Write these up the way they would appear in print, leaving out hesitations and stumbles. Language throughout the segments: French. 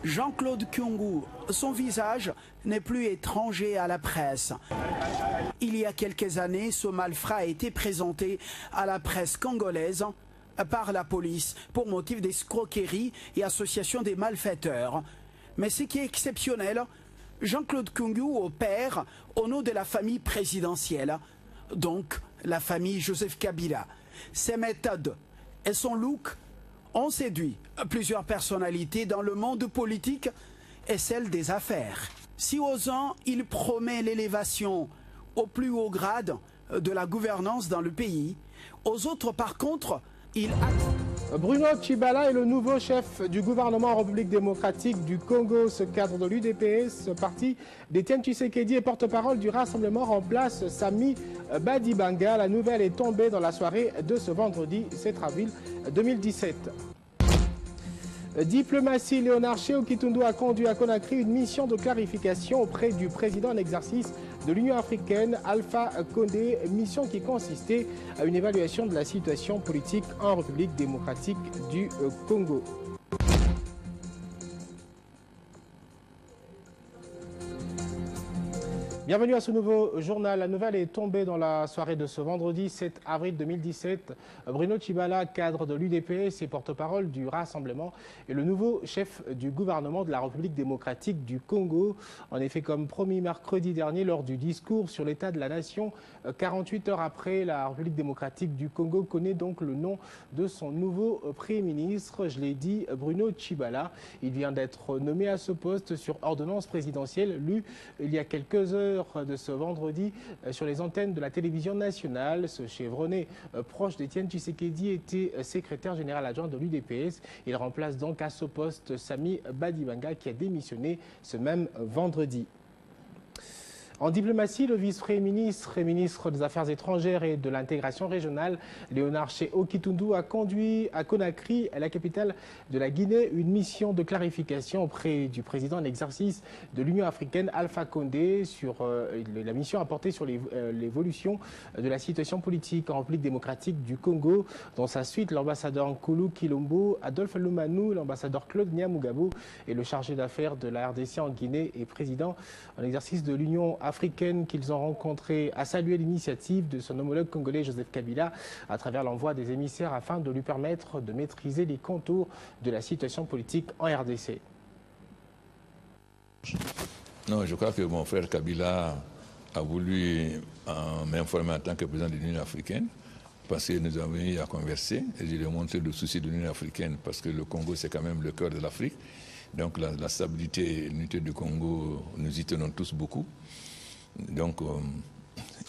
Jean-Claude Kyungu, son visage n'est plus étranger à la presse. Il y a quelques années, ce malfrat a été présenté à la presse congolaise par la police pour motif d'escroquerie et association des malfaiteurs. Mais ce qui est exceptionnel, Jean-Claude Kyungu opère au nom de la famille présidentielle, donc la famille Joseph Kabila. Ses méthodes et son look ont séduit plusieurs personnalités dans le monde politique et celle des affaires. Si aux uns, il promet l'élévation au plus haut grade de la gouvernance dans le pays, aux autres, par contre, il a... Bruno Tshibala est le nouveau chef du gouvernement en République démocratique du Congo. Ce cadre de l'UDPS, parti d'Étienne Tshisekedi et porte-parole du Rassemblement, remplace Sami Badibanga. La nouvelle est tombée dans la soirée de ce vendredi 7 avril 2017. Diplomatie, Léonard Shehu Kitundu a conduit à Conakry une mission de clarification auprès du président en exercice de l'Union africaine, Alpha Condé, mission qui consistait à une évaluation de la situation politique en République démocratique du Congo. Bienvenue à ce nouveau journal. La nouvelle est tombée dans la soirée de ce vendredi 7 avril 2017. Bruno Tshibala, cadre de l'UDPS et porte-parole du Rassemblement, est le nouveau chef du gouvernement de la République démocratique du Congo. En effet, comme promis mercredi dernier lors du discours sur l'état de la nation, 48 heures après, la République démocratique du Congo connaît donc le nom de son nouveau Premier ministre. Je l'ai dit, Bruno Tshibala. Il vient d'être nommé à ce poste sur ordonnance présidentielle lue il y a quelques heures de ce vendredi sur les antennes de la télévision nationale. Ce chevronné proche d'Étienne Tshisekedi était secrétaire général adjoint de l'UDPS. Il remplace donc à ce poste Sami Badibanga qui a démissionné ce même vendredi. En diplomatie, le vice-premier ministre et ministre des Affaires étrangères et de l'intégration régionale, Léonard Shehu Kitundu, a conduit à Conakry, la capitale de la Guinée, une mission de clarification auprès du président en exercice de l'Union africaine, Alpha Condé. La mission a porté sur l'évolution de la situation politique en République démocratique du Congo. Dans sa suite, l'ambassadeur Nkulu Kilombo, Adolphe Lumanu, l'ambassadeur Claude Nyamugabo et le chargé d'affaires de la RDC en Guinée et président en exercice de l'Union africaine qu'ils ont rencontré, a salué l'initiative de son homologue congolais Joseph Kabila à travers l'envoi des émissaires afin de lui permettre de maîtriser les contours de la situation politique en RDC. Non, je crois que mon frère Kabila a voulu m'informer en tant que président de l'Union africaine parce que nous avons eu à converser et je lui ai montré le souci de l'Union africaine parce que le Congo c'est quand même le cœur de l'Afrique. Donc la stabilité et l'unité du Congo, nous y tenons tous beaucoup. Donc,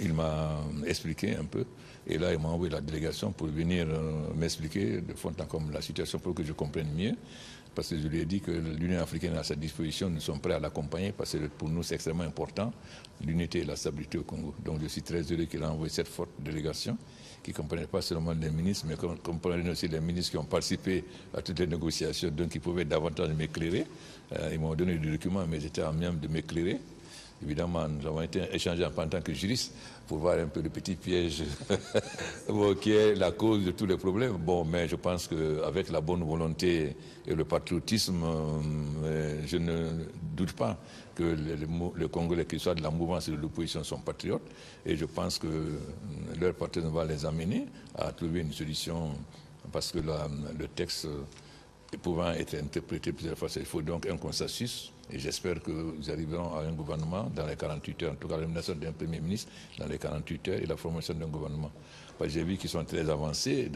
il m'a expliqué un peu. Et là, il m'a envoyé la délégation pour venir m'expliquer de fond en comble la situation pour que je comprenne mieux. Parce que je lui ai dit que l'Union africaine est à sa disposition, nous sommes prêts à l'accompagner parce que pour nous, c'est extrêmement important, l'unité et la stabilité au Congo. Donc, je suis très heureux qu'il a envoyé cette forte délégation qui ne comprenait pas seulement les ministres, mais qui comprenait aussi les ministres qui ont participé à toutes les négociations, donc ils pouvaient davantage m'éclairer. Ils m'ont donné des documents, mais j'étais en même de m'éclairer. Évidemment, nous avons été échangés en tant que juristes pour voir un peu le petit piège qui est la cause de tous les problèmes. Bon, mais je pense qu'avec la bonne volonté et le patriotisme, je ne doute pas que les Congolais, qu'ils soient de la mouvance et de l'opposition, sont patriotes. Et je pense que leur partenaire va les amener à trouver une solution parce que le texte pouvant être interprété plusieurs fois, il faut donc un consensus. Et j'espère que nous arriverons à un gouvernement dans les 48 heures, en tout cas la nomination d'un Premier ministre dans les 48 heures et la formation d'un gouvernement. Parce que j'ai vu qu'ils sont très avancés.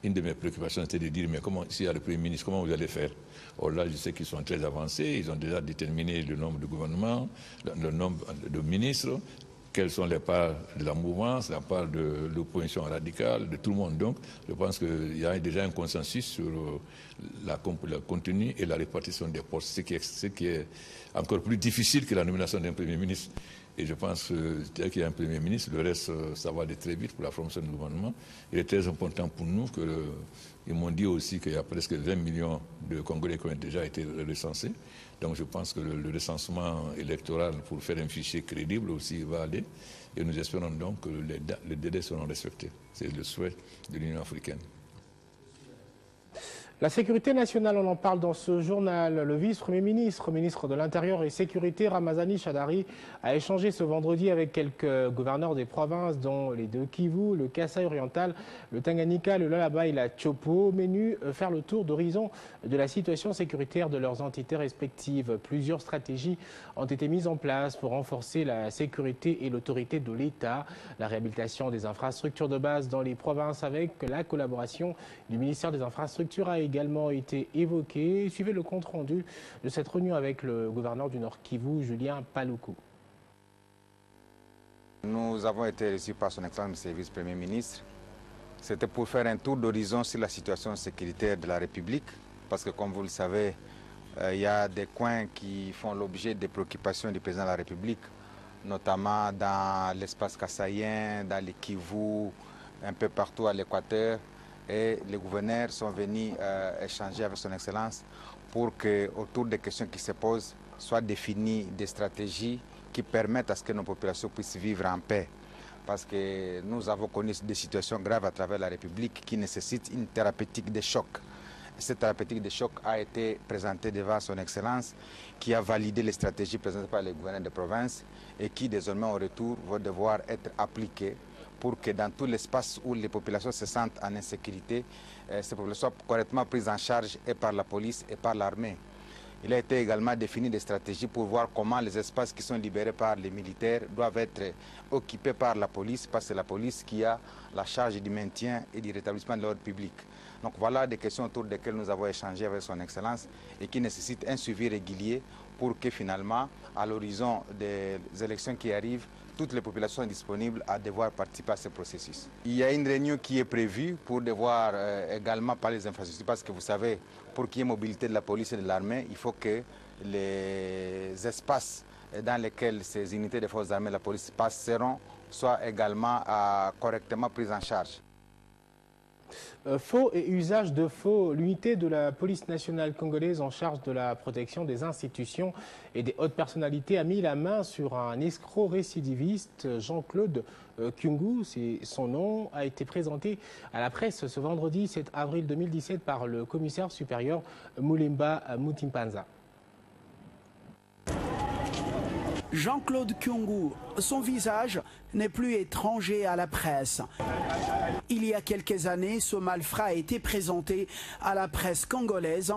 Une de mes préoccupations était de dire, mais comment, s'il y a le Premier ministre, comment vous allez faire? Or là, je sais qu'ils sont très avancés, ils ont déjà déterminé le nombre de gouvernements, le nombre de ministres, quelles sont les parts de la mouvance, la part de l'opposition radicale, de tout le monde. Donc, je pense qu'il y a déjà un consensus sur le contenu et la répartition des postes, ce qui est encore plus difficile que la nomination d'un Premier ministre. Et je pense que dès qu'il y a un Premier ministre, le reste, ça va aller très vite pour la formation du gouvernement. Il est très important pour nous ils m'ont dit aussi qu'il y a presque 20 millions de Congolais qui ont déjà été recensés. Donc je pense que le recensement électoral pour faire un fichier crédible aussi va aller. Et nous espérons donc que les délais seront respectés. C'est le souhait de l'Union africaine. La sécurité nationale, on en parle dans ce journal. Le vice-premier ministre, ministre de l'Intérieur et Sécurité, Ramazani Chadari, a échangé ce vendredi avec quelques gouverneurs des provinces, dont les deux Kivu, le Kasaï oriental, le Tanganyika, le Lualaba et la Chopo. Menu faire le tour d'horizon de la situation sécuritaire de leurs entités respectives. Plusieurs stratégies ont été mises en place pour renforcer la sécurité et l'autorité de l'État. La réhabilitation des infrastructures de base dans les provinces avec la collaboration du ministère des Infrastructures a également été évoqué. Suivez le compte-rendu de cette réunion avec le gouverneur du Nord Kivu, Julien Paluku. Nous avons été reçus par son Excellence le vice-premier ministre. C'était pour faire un tour d'horizon sur la situation sécuritaire de la République, parce que comme vous le savez, il y a des coins qui font l'objet des préoccupations du président de la République, notamment dans l'espace kassaïen, dans les Kivu, un peu partout à l'Équateur. Et les gouverneurs sont venus échanger avec son Excellence pour que, autour des questions qui se posent, soient définies des stratégies qui permettent à ce que nos populations puissent vivre en paix. Parce que nous avons connu des situations graves à travers la République qui nécessitent une thérapeutique de choc. Cette thérapeutique de choc a été présentée devant son Excellence, qui a validé les stratégies présentées par les gouverneurs de province et qui désormais au retour vont devoir être appliquées pour que dans tout l'espace où les populations se sentent en insécurité, ces populations soient correctement prises en charge et par la police et par l'armée. Il a été également défini des stratégies pour voir comment les espaces qui sont libérés par les militaires doivent être occupés par la police, parce que c'est la police qui a la charge du maintien et du rétablissement de l'ordre public. Donc voilà des questions autour desquelles nous avons échangé avec son Excellence et qui nécessitent un suivi régulier pour que finalement, à l'horizon des élections qui arrivent, toutes les populations sont disponibles à devoir participer à ce processus. Il y a une réunion qui est prévue pour devoir également parler des infrastructures, parce que vous savez, pour qu'il y ait mobilité de la police et de l'armée, il faut que les espaces dans lesquels ces unités de forces armées et la police passeront soient également correctement pris en charge. Faux et usage de faux. L'unité de la police nationale congolaise en charge de la protection des institutions et des hautes personnalités a mis la main sur un escroc récidiviste, Jean-Claude Kyungu, c'est son nom, a été présenté à la presse ce vendredi 7 avril 2017 par le commissaire supérieur Mulimba Mutimpanza. Jean-Claude Kyungu, son visage n'est plus étranger à la presse. Il y a quelques années, ce malfrat a été présenté à la presse congolaise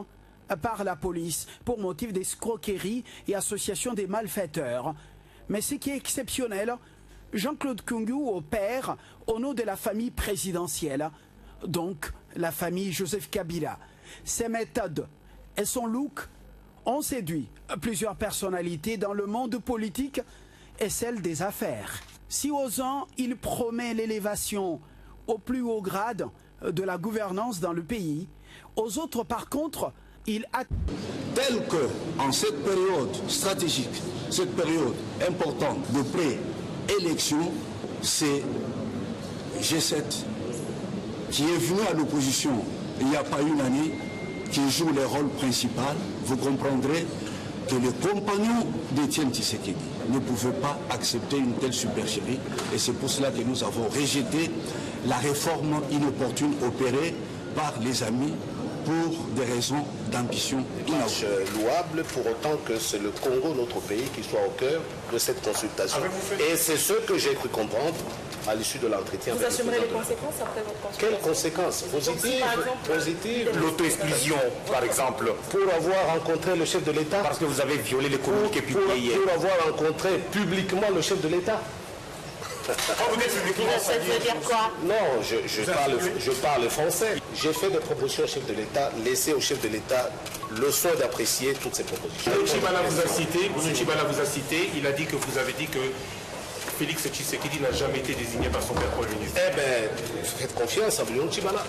par la police pour motif d'escroquerie et association des malfaiteurs. Mais ce qui est exceptionnel, Jean-Claude Kyungu opère au nom de la famille présidentielle, donc la famille Joseph Kabila. Ses méthodes et son look ont séduit plusieurs personnalités dans le monde politique et celle des affaires. Si aux uns, il promet l'élévation au plus haut grade de la gouvernance dans le pays, aux autres, par contre, il a... Tel que, en cette période stratégique, cette période importante de pré-élection, c'est G7 qui est venu à l'opposition il n'y a pas une année, qui joue le rôle principal. Vous comprendrez que les compagnons d'Étienne Tshisekedi ne pouvaient pas accepter une telle supercherie, et c'est pour cela que nous avons rejeté la réforme inopportune opérée par les amis pour des raisons d'ambition inavouable. Louable, pour autant que c'est le Congo, notre pays, qui soit au cœur de cette consultation. Et c'est ce que j'ai cru comprendre à l'issue de l'entretien. Vous assumerez les conséquences après votre consultation? Quelles conséquences? Positives. L'auto-exclusion, par exemple. Pour avoir rencontré le chef de l'État. Parce que vous avez violé les communiqués publiés hier. Pour avoir rencontré publiquement le chef de l'État. Vous dites publiquement, ça veut dire quoi? Non, je parle français. J'ai fait des propositions au chef de l'État. Laissez au chef de l'État le soin d'apprécier toutes ces propositions. Bruno Tshibala vous a cité, il a dit que vous avez dit que Félix Tshisekedi n'a jamais été désigné par son père Premier ministre. Eh bien, faites confiance à Bruno Tshibala.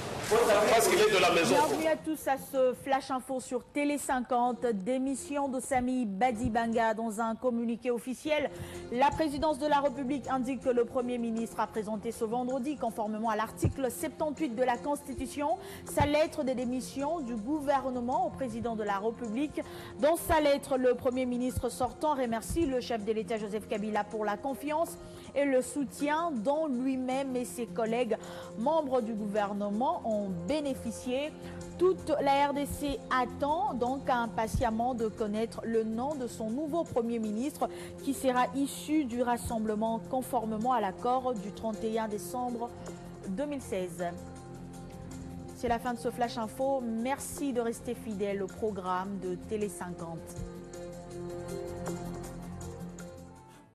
Parce qu'il est de la maison. Bienvenue à tous à ce Flash Info sur Télé 50. Démission de Sami Badibanga. Dans un communiqué officiel, la présidence de la République indique que le Premier ministre a présenté ce vendredi, conformément à l'article 78 de la Constitution, sa lettre de démission du gouvernement au président de la République. Dans sa lettre, le Premier ministre sortant remercie le chef de l'État Joseph Kabila pour la confiance confiance et le soutien dont lui-même et ses collègues membres du gouvernement ont bénéficié. Toute la RDC attend donc impatiemment de connaître le nom de son nouveau Premier ministre qui sera issu du rassemblement conformément à l'accord du 31 décembre 2016. C'est la fin de ce Flash Info. Merci de rester fidèle au programme de Télé 50.